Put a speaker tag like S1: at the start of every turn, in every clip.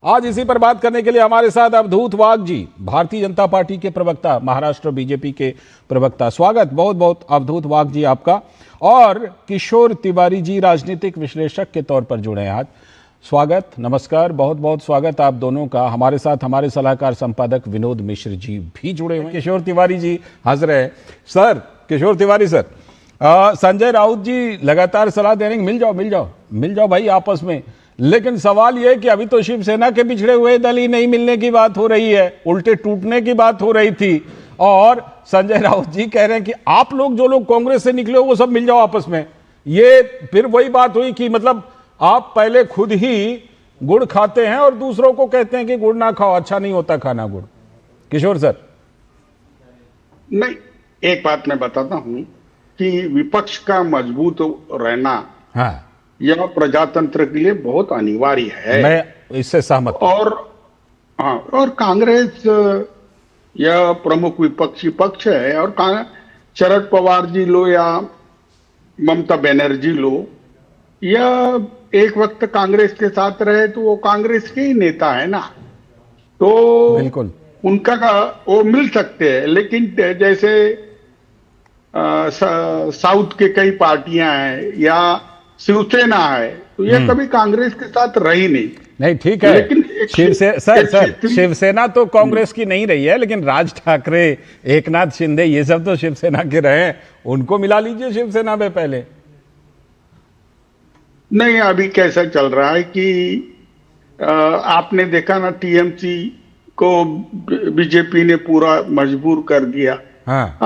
S1: आज इसी पर बात करने के लिए हमारे साथ अवधूत वाघ जी, भारतीय जनता पार्टी के प्रवक्ता, महाराष्ट्र बीजेपी के प्रवक्ता। स्वागत बहुत बहुत अवधूत वाघ जी आपका। और किशोर तिवारी जी, राजनीतिक विश्लेषक के तौर पर जुड़े हैं आज। स्वागत, नमस्कार, बहुत बहुत स्वागत आप दोनों का। हमारे साथ हमारे सलाहकार संपादक विनोद मिश्र जी भी जुड़े हुए हैं। किशोर तिवारी जी हंस रहे हैं। सर, किशोर तिवारी सर, संजय राउत जी लगातार सलाह दे रहे हैं मिल जाओ भाई आपस में। लेकिन सवाल यह है कि अभी तो शिवसेना के पिछड़े हुए दल ही नहीं मिलने की बात हो रही है, उल्टे टूटने की बात हो रही थी। और संजय राउत जी कह रहे हैं कि आप लोग, जो लोग कांग्रेस से निकले हो, वो सब मिल जाओ आपस में। ये फिर वही बात हुई कि मतलब आप पहले खुद ही गुड़ खाते हैं और दूसरों को कहते हैं कि गुड़ ना खाओ, अच्छा नहीं होता खाना गुड़। किशोर सर।
S2: नहीं, एक बात मैं बताता हूं कि विपक्ष का मजबूत रहना,
S1: हाँ,
S2: यह प्रजातंत्र के लिए बहुत अनिवार्य है।
S1: मैं इससे सहमत हूं।
S2: और कांग्रेस यह प्रमुख विपक्षी पक्ष है। और शरद पवार जी लो या ममता बनर्जी लो, यह एक वक्त कांग्रेस के साथ रहे तो वो कांग्रेस के ही नेता है ना, तो
S1: बिल्कुल
S2: उनका वो मिल सकते हैं। लेकिन जैसे साउथ के कई पार्टियां हैं या शिवसेना है, तो यह कभी कांग्रेस के साथ रही नहीं।
S1: ठीक है,
S2: लेकिन
S1: शिवसेना तो कांग्रेस की नहीं रही है, लेकिन राज ठाकरे, एकनाथ शिंदे, ये सब तो शिवसेना के रहे हैं। उनको मिला लीजिए शिवसेना में पहले।
S2: नहीं, अभी कैसा चल रहा है कि आपने देखा ना, टीएमसी को बीजेपी ने पूरा मजबूर कर दिया। हाँ,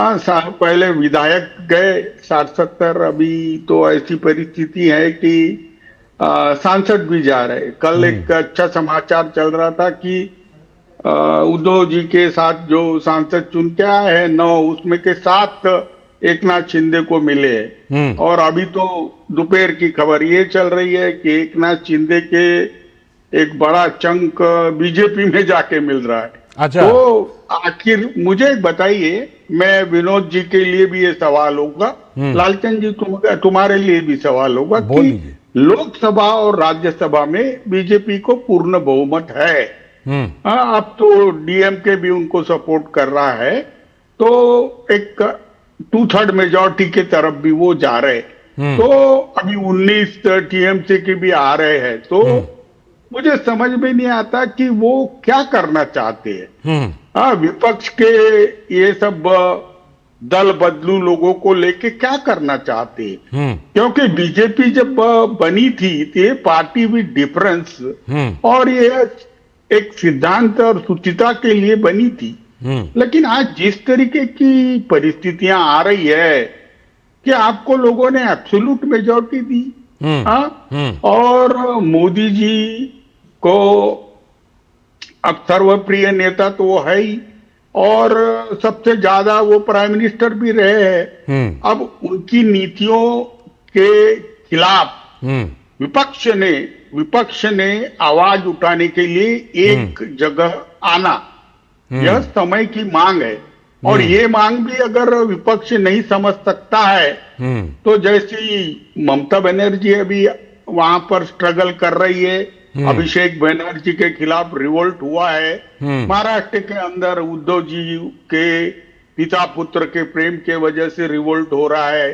S2: पहले विधायक गए 60-70, अभी तो ऐसी परिस्थिति है कि सांसद भी जा रहे। कल एक अच्छा समाचार चल रहा था कि उद्धव जी के साथ जो सांसद चुन के आए हैं 9, उसमें के 7 एकनाथ शिंदे को मिले हैं। और अभी तो दोपहर की खबर ये चल रही है कि एकनाथ शिंदे के एक बड़ा चंक बीजेपी में जाके मिल रहा है।
S1: अच्छा।
S2: तो आखिर मुझे बताइए, मैं विनोद जी के लिए भी ये सवाल होगा, लालचंद जी तुम्हारे लिए भी सवाल होगा कि लोकसभा और राज्यसभा में बीजेपी को पूर्ण बहुमत है। अब तो डीएमके भी उनको सपोर्ट कर रहा है, तो एक 2/3 मेजॉरिटी के तरफ भी वो जा रहे। तो अभी 19 टीएमसी के भी आ रहे हैं। तो मुझे समझ में नहीं आता कि वो क्या करना चाहते हैं। विपक्ष के ये सब दल बदलू लोगों को लेके क्या करना चाहते हैं। क्योंकि बीजेपी जब बनी थी तो ये पार्टी विद डिफरेंस, और ये एक सिद्धांत और शुचिता के लिए बनी थी। लेकिन आज जिस तरीके की परिस्थितियां आ रही है कि आपको लोगों ने एब्सोल्यूट मेजॉरिटी दी, और मोदी जी को अब सर्वप्रिय नेता तो वो है ही, और सबसे ज्यादा वो प्राइम मिनिस्टर भी रहे हैं। अब उनकी नीतियों के खिलाफ विपक्ष ने आवाज उठाने के लिए एक जगह आना, यह समय की मांग है। और ये मांग भी अगर विपक्ष नहीं समझ सकता है, तो जैसी ममता बनर्जी अभी वहां पर स्ट्रगल कर रही है, अभिषेक बनर्जी के खिलाफ रिवोल्ट हुआ है। महाराष्ट्र के अंदर उद्धव जी के पिता पुत्र के प्रेम के वजह से रिवोल्ट हो रहा है।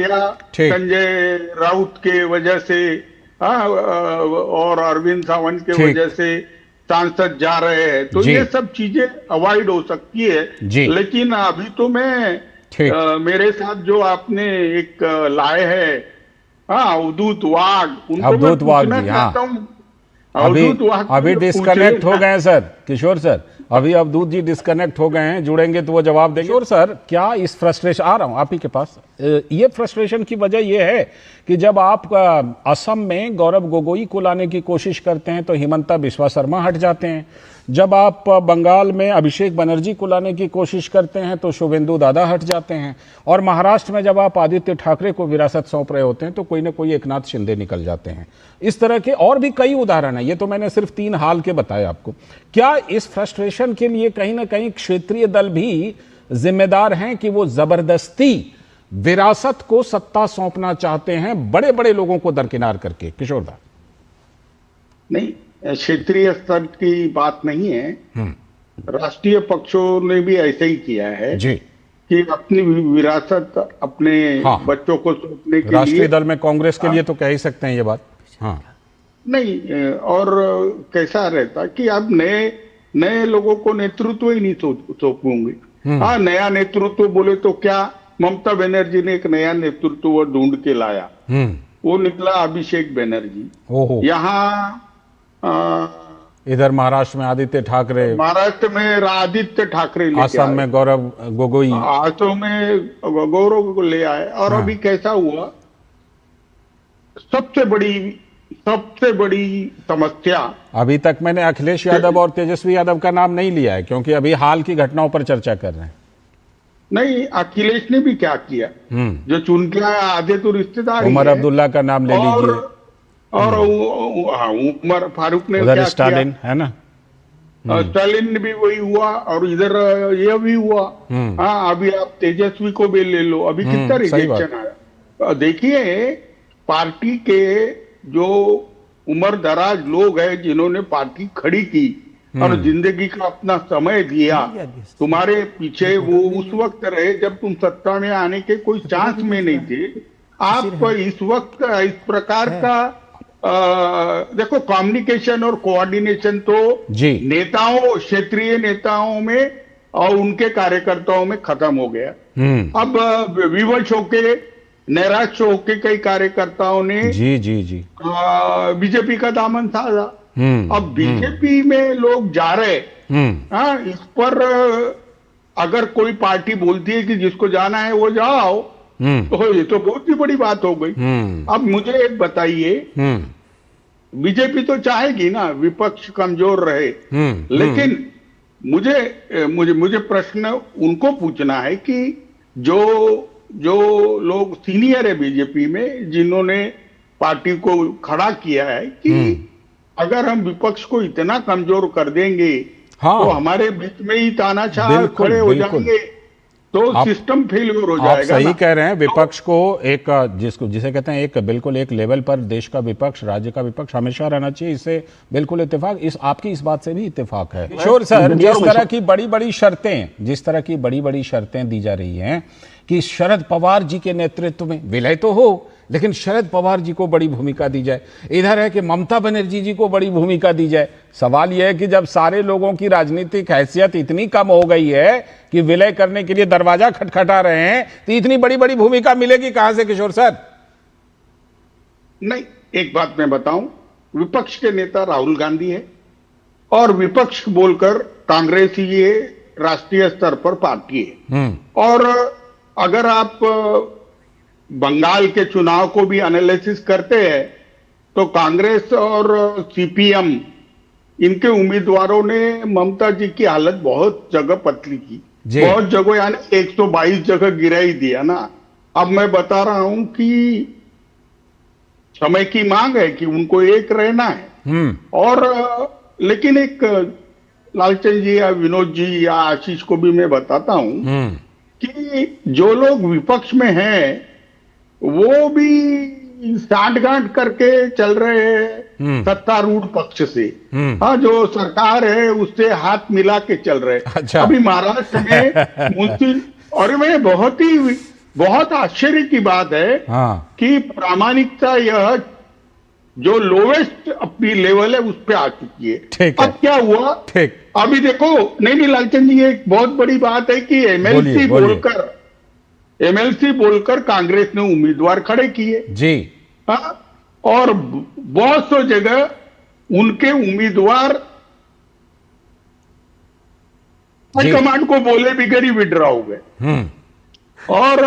S2: या संजय राउत के वजह से, और अरविंद सावंत के वजह से सांसद जा रहे हैं। तो ये सब चीजें अवॉइड हो सकती है। लेकिन अभी तो मैं मेरे साथ जो आपने एक लाए हैं, अवधूत वाघ,
S1: अवधूत वाघ जी, अभी डिस्कनेक्ट हो गए सर। किशोर सर, अभी अवधूत जी डिस्कनेक्ट हो गए हैं, जुड़ेंगे तो वो जवाब देंगे। किशोर सर, क्या इस फ्रस्ट्रेशन, आ रहा हूं आप ही के पास, ये फ्रस्ट्रेशन की वजह ये है कि जब आप असम में गौरव गोगोई को लाने की कोशिश करते हैं तो हिमंता बिस्वा शर्मा हट जाते हैं। जब आप बंगाल में अभिषेक बनर्जी को लाने की कोशिश करते हैं तो शुभेंदु दादा हट जाते हैं। और महाराष्ट्र में जब आप आदित्य ठाकरे को विरासत सौंप रहे होते हैं तो कोई ना कोई एकनाथ शिंदे निकल जाते हैं। इस तरह के और भी कई उदाहरण हैं, ये तो मैंने सिर्फ 3 हाल के बताए आपको। क्या इस फ्रस्ट्रेशन के लिए कहीं ना कहीं क्षेत्रीय दल भी जिम्मेदार हैं कि वो जबरदस्ती विरासत को सत्ता सौंपना चाहते हैं, बड़े बड़े लोगों को दरकिनार करके? किशोर दा।
S2: नहीं, क्षेत्रीय स्तर की बात नहीं है। राष्ट्रीय पक्षों ने भी ऐसा ही किया है
S1: जी
S2: कि अपनी विरासत अपने
S1: हाँ।
S2: बच्चों को सौंपने के
S1: राष्ट्रीय
S2: लिए
S1: दल में कांग्रेस के लिए तो कह ही सकते हैं ये बात। हाँ
S2: नहीं, और कैसा रहता कि अब नए नए लोगों को नेतृत्व ही नहीं सौंपूंगे। हाँ, नया नेतृत्व बोले तो क्या, ममता बनर्जी ने एक नया नेतृत्व ढूंढ के लाया, वो निकला अभिषेक बनर्जी।
S1: ओहो।
S2: यहाँ
S1: इधर महाराष्ट्र में आदित्य ठाकरे,
S2: महाराष्ट्र में आदित्य ठाकरे लेके
S1: आसाम
S2: आए,
S1: में गौरव गोगोई,
S2: आसाम में गौरव को ले आए। और
S1: हाँ।
S2: अभी कैसा हुआ, सबसे बड़ी समस्या,
S1: अभी तक मैंने अखिलेश यादव और तेजस्वी यादव का नाम नहीं लिया है क्योंकि अभी हाल की घटनाओं पर चर्चा कर रहे हैं।
S2: नहीं, अखिलेश ने भी क्या किया, जो चुन के आया आधे तो रिश्तेदार ही
S1: उमर
S2: है।
S1: अब्दुल्ला का नाम ले लीजिए,
S2: और हाँ, उमर फारूक ने
S1: उधर
S2: क्या
S1: स्टालिन है ना,
S2: किया, स्टालिन ने भी वही हुआ, और इधर ये भी हुआ। हाँ, अभी आप तेजस्वी को भी ले लो, अभी कितना रिजेक्शन आया। देखिए, पार्टी के जो उम्र दराज लोग हैं जिन्होंने पार्टी खड़ी की और जिंदगी का अपना समय दिया तुम्हारे पीछे, वो उस वक्त रहे जब तुम सत्ता में आने के कोई चांस में नहीं थे। आप इस वक्त इस प्रकार का देखो, कम्युनिकेशन और कोऑर्डिनेशन तो
S1: जी
S2: नेताओं, क्षेत्रीय नेताओं में और उनके कार्यकर्ताओं में खत्म हो गया। अब विवश होके, नैराश्य होके कई कार्यकर्ताओं ने
S1: जी जी जी
S2: बीजेपी का दामन साधा। अब बीजेपी में लोग जा रहे, हाँ, इस पर अगर कोई पार्टी बोलती है कि जिसको जाना है वो जाओ, तो ये तो बहुत ही बड़ी बात हो गई। अब मुझे एक बताइए, बीजेपी तो चाहेगी ना विपक्ष कमजोर रहे, लेकिन मुझे प्रश्न उनको पूछना है कि जो लोग सीनियर है बीजेपी में, जिन्होंने पार्टी को खड़ा किया है, कि अगर हम विपक्ष को इतना कमजोर कर देंगे,
S1: हाँ,
S2: तो हमारे बीच में ही तानाशाह खड़े हो जाएंगे, तो सिस्टम फेलियर हो जाएगा।
S1: आप सही कह रहे हैं। विपक्ष को एक जिसे कहते हैं एक बिल्कुल एक लेवल पर देश का विपक्ष, राज्य का विपक्ष हमेशा रहना चाहिए, इससे बिल्कुल इत्तेफाक, आपकी इस बात से भी इत्तेफाक है। किशोर सर, जिस तरह की बड़ी बड़ी शर्तें दी जा रही हैं कि शरद पवार जी के नेतृत्व में विलय तो हो, लेकिन शरद पवार जी को बड़ी भूमिका दी जाए, इधर है कि ममता बनर्जी जी को बड़ी भूमिका दी जाए। सवाल यह है कि जब सारे लोगों की राजनीतिक हैसियत इतनी कम हो गई है कि विलय करने के लिए दरवाजा खटखटा रहे हैं, तो इतनी बड़ी बड़ी भूमिका मिलेगी कहां से किशोर सर?
S2: नहीं, एक बात मैं बताऊं, विपक्ष के नेता राहुल गांधी है, और विपक्ष बोलकर कांग्रेस ही ये राष्ट्रीय स्तर पर पार्टी है। और अगर आप बंगाल के चुनाव को भी एनालिसिस करते हैं, तो कांग्रेस और सीपीएम, इनके उम्मीदवारों ने ममता जी की हालत बहुत जगह पतली की, बहुत जगह, यानी 122 जगह गिरा ही दिया ना। अब मैं बता रहा हूं कि समय की मांग है कि उनको एक रहना है। और लेकिन एक लालचंद जी या विनोद जी या आशीष को भी मैं बताता हूं कि जो लोग विपक्ष में हैं वो भी साठगांठ करके चल रहे हैं सत्तारूढ़ पक्ष से। हाँ, जो सरकार है उससे हाथ मिला के चल रहे।
S1: अच्छा।
S2: अभी महाराष्ट्र में मुंशी, और मैं बहुत आश्चर्य की बात है, हाँ, कि प्रामाणिकता यह जो लोवेस्ट अपनी लेवल है उस पे आ चुकी है। अब क्या हुआ, ठीक, अभी देखो, नहीं लालचंद जी, एक बहुत बड़ी बात है कि एमएलसी बोलकर कांग्रेस ने उम्मीदवार खड़े किए जी, हाँ, और बहुत सी जगह उनके उम्मीदवार हाईकमांड को बोले बिगड़ ही विड्रॉ हो गए और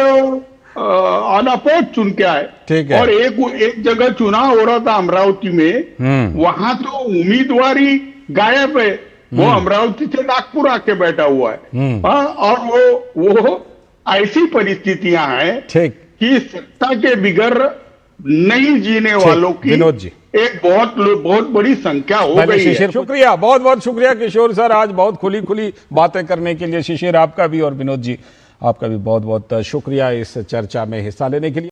S2: अनापोत चुन के आए। ठीक है। और एक जगह चुनाव हो रहा था अमरावती में, वहां तो उम्मीदवारी गायब है, वो अमरावती से नागपुर आके बैठा हुआ है। हाँ, और वो ऐसी परिस्थितियां हैं कि सत्ता के बिगर नहीं जीने वालों की विनोद जी एक बहुत बड़ी संख्या हो गई है।
S1: शुक्रिया, बहुत बहुत शुक्रिया किशोर सर, आज बहुत खुली खुली बातें करने के लिए। शिशिर आपका भी और विनोद जी आपका भी बहुत बहुत शुक्रिया इस चर्चा में हिस्सा लेने के लिए।